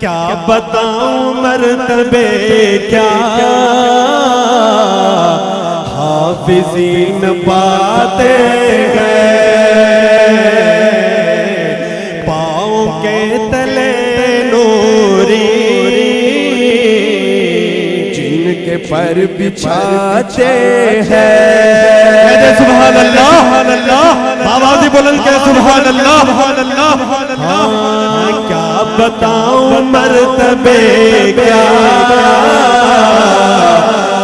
क्या बताऊं मर्तबे क्या हाफिज़ीन पाते गए, पाँव के तले नूरी जिनके पर बिछाते हैं। सुभान अल्लाह, आवाज़ बुलंद के सुभान अल्लाह। क्या बताऊं मर्तबे क्या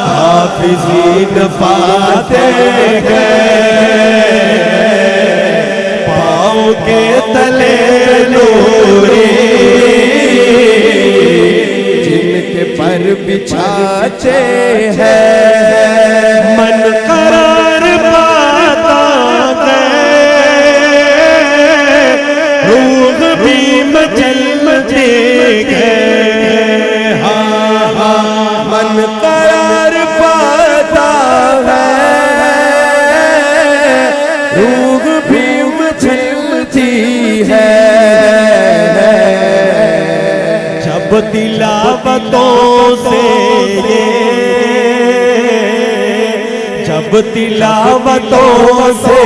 हाफिज़ीन पाते गए, पाँव के तले नूरी जिनके पर बिछाते हैं। मन करार पाता गए, रूह भी मचलते गए। मन करार पाता है, रूह भी मचलती है। जब तिलावतों से जब तिलावतों से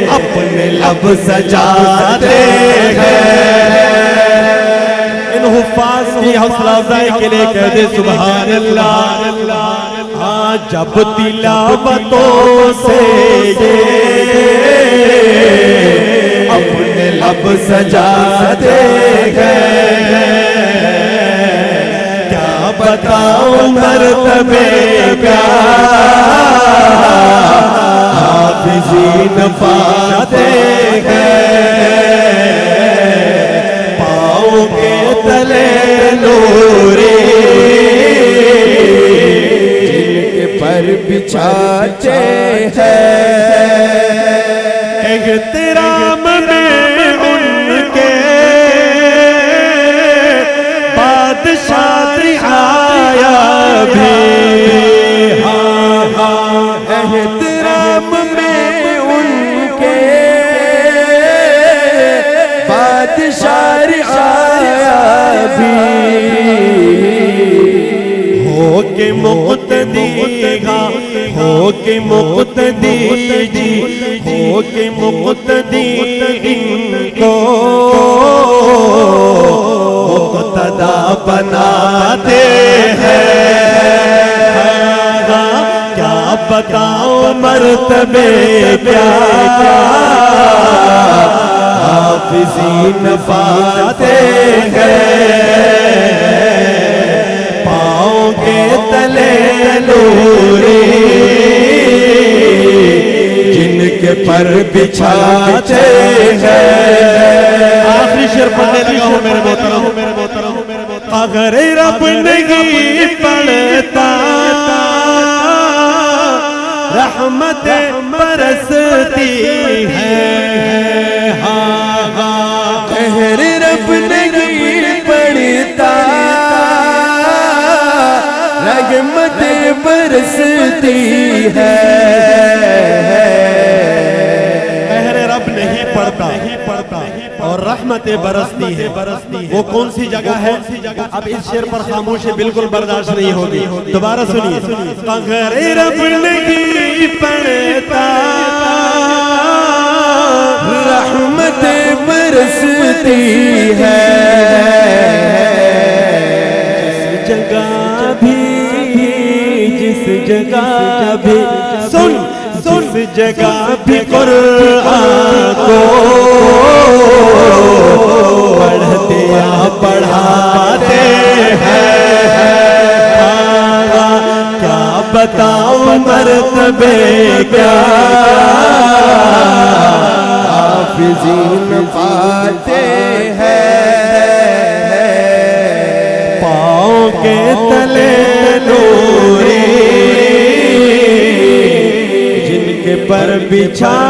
अपने लब सजाते हैं। इन हुफ़ाज़ की हौसला अफ़ज़ाई के लिए कह दे सुभान अल्लाह। हाँ, जब तिलावतों से अपने लब सजाते हैं। क्या बताऊं मर्तबे क्या हाफिज़ीन पाते हैं, पाँव के तले नूरी जिनके पर बिछाते हैं। एहतराम में उनके बादशाह आया भी। एहतराम में उनके बादशाह आया भी। हो के मुक़्तदीगा, हो के मुक़्तदी जी, हो के मुक़्तदी इनको मुक़्तदा बनाते हैं। क्या बताऊं मर्तबे क्या हाफिज़ीन पाते हैं, पाँव के तले नूरी जिनके पर बिछाते हैं। आखिरी शेर पढ़ने लगा हूँ मेरे मोहतरम। अगर रब नहीं पढ़ता रहमत बरसती है। कहर रब नहीं पढ़ता रहमत बरसती है। कहर रब नहीं पढ़ता और रहमत बरसती है। वो कौन सी जगह है? अब इस शेर पर खामोशी बिल्कुल बर्दाश्त नहीं होगी। दोबारा सुनिए। कहर रब नहीं पढ़ता रहमत बरसती है। जिस जगह भी सुन जिस जगह भी कुरान को पढ़ते पढ़ाते हैं। क्या बताऊं मर्तबे क्या हाफिज़ीन पाते हैं, पाँव के तले नूरी जिनके पर बिछाते